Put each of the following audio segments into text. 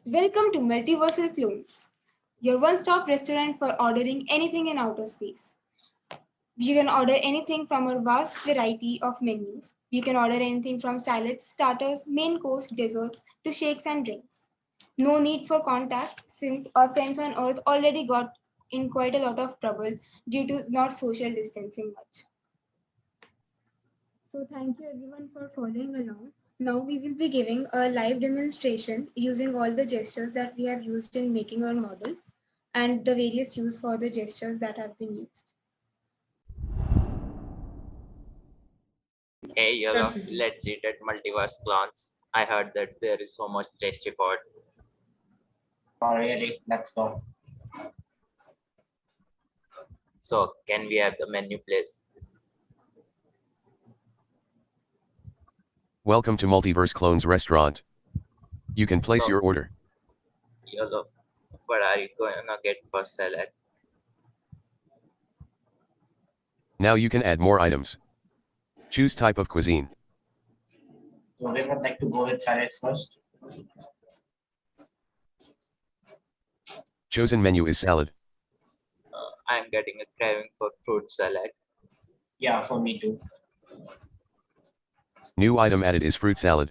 Welcome to Multiversal Clones, your one-stop restaurant for ordering anything in outer space. You can order anything from our vast variety of menus. You can order anything from salads, starters, main course, desserts, to shakes and drinks. No need for contact since our friends on Earth already got in quite a lot of trouble due to not social distancing much. So thank you everyone for following along. Now we will be giving a live demonstration using all the gestures that we have used in making our model and the various use for the gestures that have been used. Hey, Transmitting. let's eat at Multiverse Clans. I heard that there is so much tasty food. Oh, really? Let's go. So, can we have the menu, please? Welcome to Multiverse Clones Restaurant. You can place So, your order. Yellow, what are you going to get for salad? Now you can add more items. Choose type of cuisine. So we would like to go with salads first. Chosen menu is salad. I'm getting a craving for fruit salad. Yeah, for me too. New item added is fruit salad.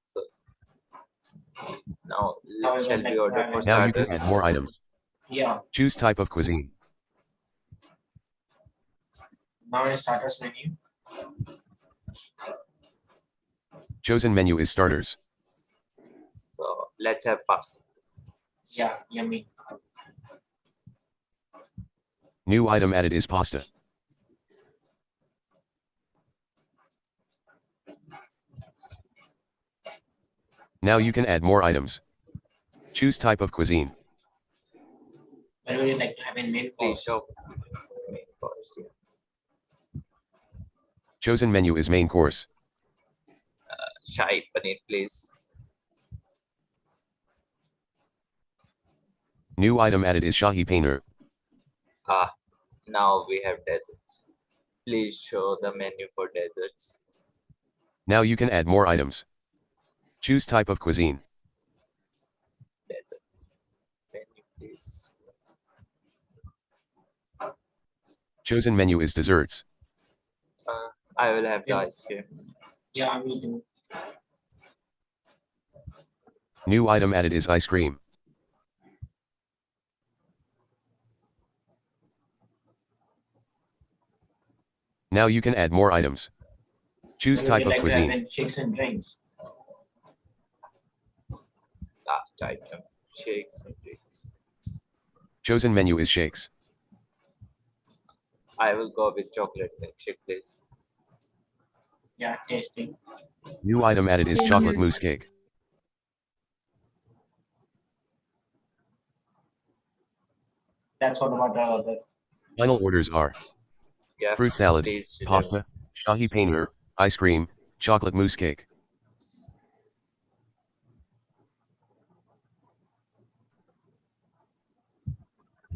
So, now, Now we shall would we like to order have for it. Now you can starters? add more items. Yeah. Choose type of cuisine. Now in starters menu. Chosen menu is starters. So, let's have pasta. Yeah, yummy. New item added is pasta. Now you can add more items. Choose type of cuisine. When would you like to have in main Please course? show main course. Yeah. Chosen menu is main course. Shahi paneer, please. New item added is Shahi Paneer. Now we have desserts. Please show the menu for desserts. Now you can add more items. Choose type of cuisine. Desserts. Menu, please. Chosen menu is desserts. I will have the Yeah. ice cream. Yeah, me too. New item added is ice cream. Now you can add more items. Choose When would type you of like to have cuisine. in shakes and drinks? Last item, shakes and drinks. Chosen menu is shakes. I will go with chocolate milkshake, please. Yeah, tasty. New item added is chocolate mousse cake. That's what about our other. Final orders are Yeah, fruit salad, please. pasta, shahi paneer, ice cream, chocolate mousse cake.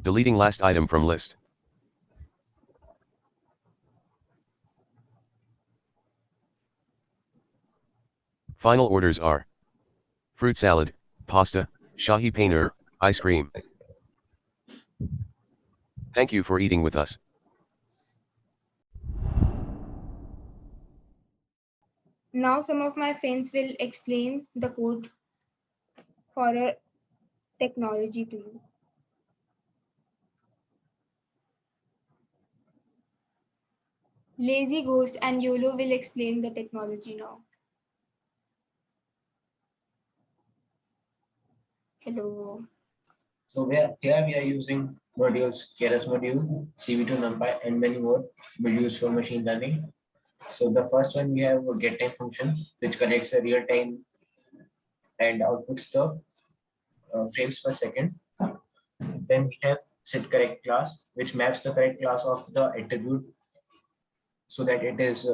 Deleting last item from list. Final orders are fruit salad, pasta, shahi paneer, ice cream. Thank you for eating with us. Now some of my friends will explain the code for a technology to you. Lazy Ghost and YOLO will explain the technology now. Hello. So here we are using modules, keras module, CV2 NumPy, and many more modules for machine learning. So the first one we have a getTime function, which collects a real time and outputs the frames per second. Then we have setCorrect class, which maps the correct class of the attribute so that it is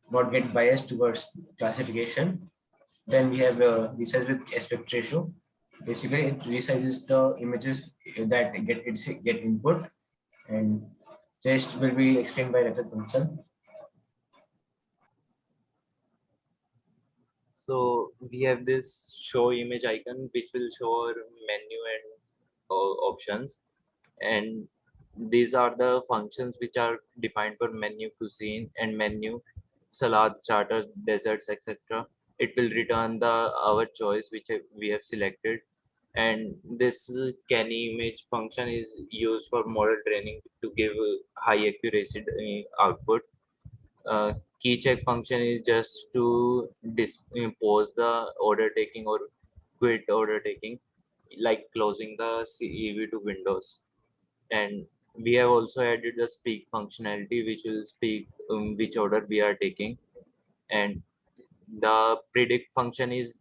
not get biased towards classification. Then we have resize with aspect ratio. Basically, it resizes the images that get input, and rest will be explained by Rajat himself. So we have this show image icon which will show our menu and options, and these are the functions which are defined for menu cuisine and menu salad starters desserts etc. It will return the our choice which we have selected, and this can image function is used for model training to give high accuracy output. Key check function is just to pause the order taking or quit order taking, like closing the CEV to Windows. And we have also added the speak functionality which will speak which order we are taking. And the predict function is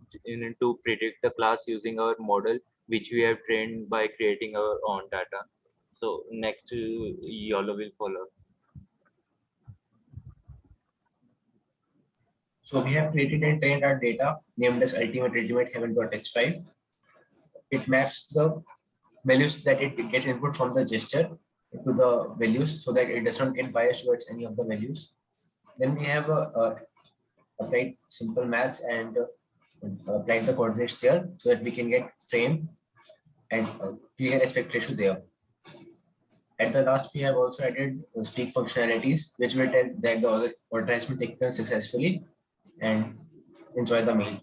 to predict the class using our model which we have trained by creating our own data. So next Yolo will follow. So we have created and trained our data named as ultimate heaven.h5. It maps the values that it gets input from the gesture to the values so that it does not get biased towards any of the values. Then we have applied simple maths and applied the coordinates there so that we can get frame and clear aspect ratio there. At the last, we have also added speak functionalities, which will tell that the order has been taken successfully and enjoy the meal.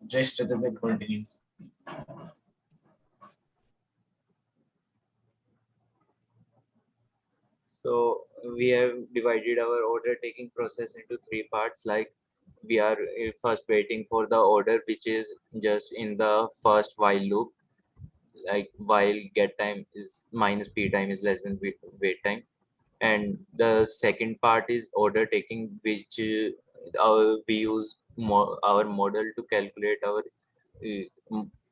Just rather than continue. So we have divided our order taking process into three parts. Like we are first waiting for the order, which is just in the first while loop. Like while get time is minus p time is less than wait time, and the second part is order taking, which we use our model to calculate our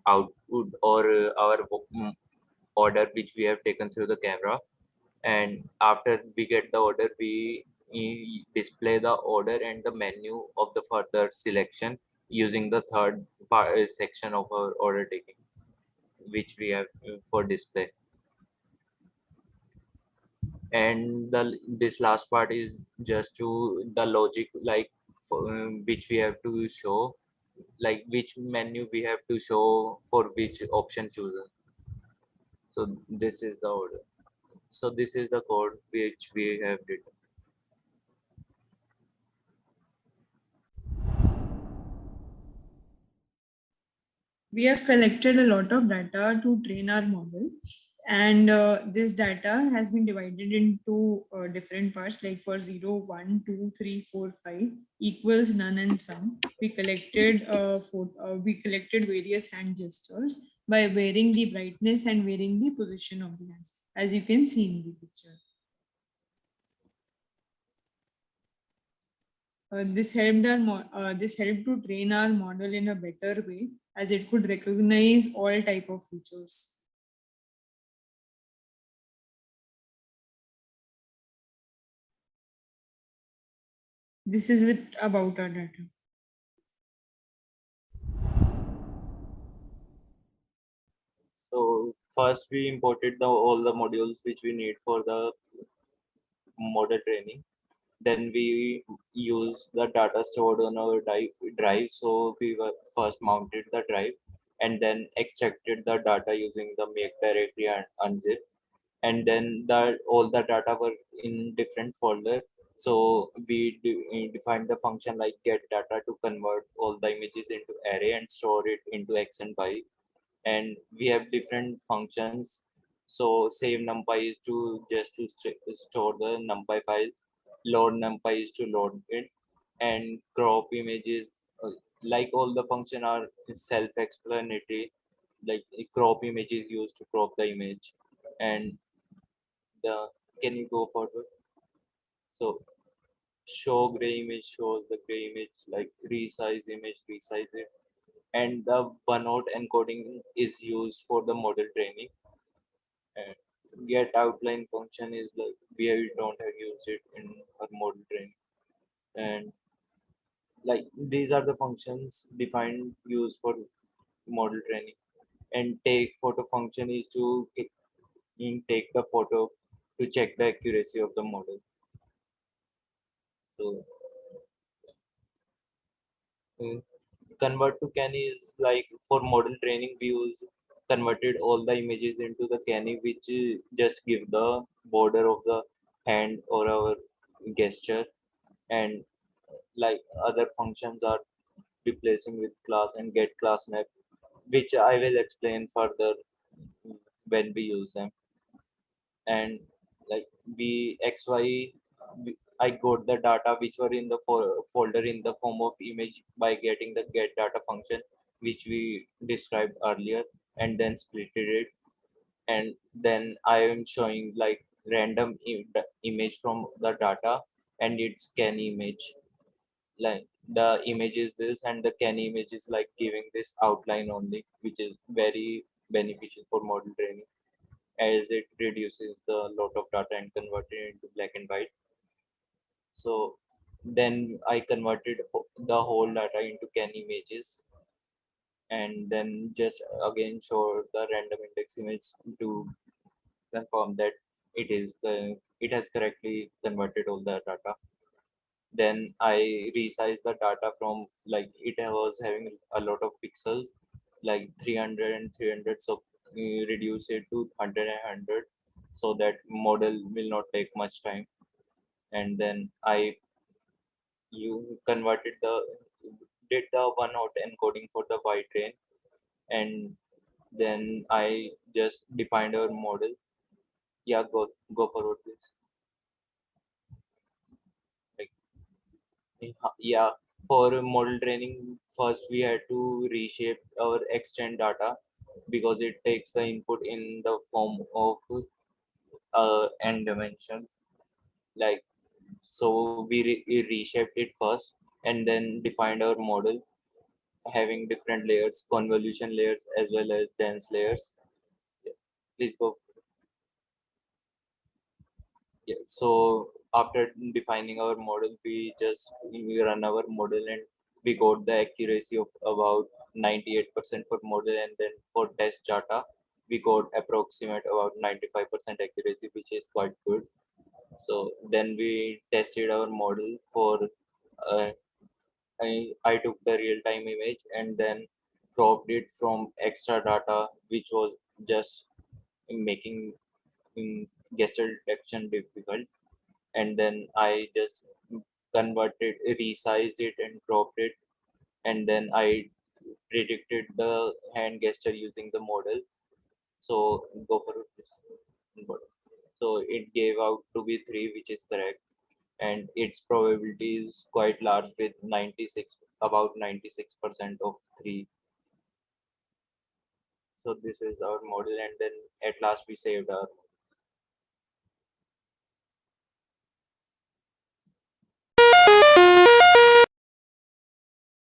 output or our order which we have taken through the camera. And after we get the order, we display the order and the menu of the further selection using the third part, section of our order taking which we have for display. And this last part is just to the logic, like which we have to show, like which menu we have to show for which option chosen. So this is the order. So this is the code which we have written. We have collected a lot of data to train our model, and this data has been divided into different parts, like for 0, 1, 2, 3, 4, 5 equals, none, and sum. We collected various hand gestures by varying the brightness and varying the position of the hands, as you can see in the picture. This helped to train our model in a better way, as it could recognize all type of features. This is it about our data. So first we imported all the modules which we need for the model training. Then we use the data stored on our drive. So we were first mounted the drive and then extracted the data using the make directory and unzip. And then all the data were in different folder. So we defined the function like get data to convert all the images into array and store it into x and y. And we have different functions. So save numpy is to just to store the numpy file, load numpy is to load it, and crop images, like all the function are self-explanatory. Like a crop image is used to crop the image. And the can you go forward? So show gray image shows the gray image, like resize image resize it. And the one note encoding is used for the model training. And get outline function is like we don't have used it in our model training. And like these are the functions defined used for model training. And take photo function is to take the photo. to check the accuracy of the model. So uh, convert to Canny is like for model training we use converted all the images into the Canny, which just give the border of the hand or our gesture, and like other functions are replacing with class and get class map, which I will explain further when we use them. And like we xy I got the data which were in the folder in the form of image by getting the get data function which we described earlier, and then splitted it, and then I am showing like random image from the data, and its scan image, like the image is this and the can image is like giving this outline only, which is very beneficial for model training as it reduces the lot of data and convert it into black and white. So then I converted the whole data into can images, and then just again show the random index image to confirm that it has correctly converted all the data. Then I resize the data from like it was having a lot of pixels, like 300 and 300. So we reduce it to 100 and 100 so that model will not take much time. And then I you converted the did the one out encoding for the white train, and then I just defined our model. Yeah, go forward please. Like, yeah, for model training first we had to reshape our extend data because it takes the input in the form of n dimension, like so we reshaped it first and then defined our model having different layers, convolution layers as well as dense layers. Yeah, please go. Yeah, so after defining our model, we run our model and we got the accuracy of about 98% for model, and then for test data we got approximate about 95% accuracy, which is quite good. So then we tested our model for uh, I took the real time image and then cropped it from extra data, which was just making gesture detection difficult, and then I just converted, resized it, and cropped it, and then I predicted the hand gesture using the model. So go for it, please. So it gave out to be 3, which is correct, and its probability is quite large with 96, about 96% of 3. So this is our model, and then at last we saved our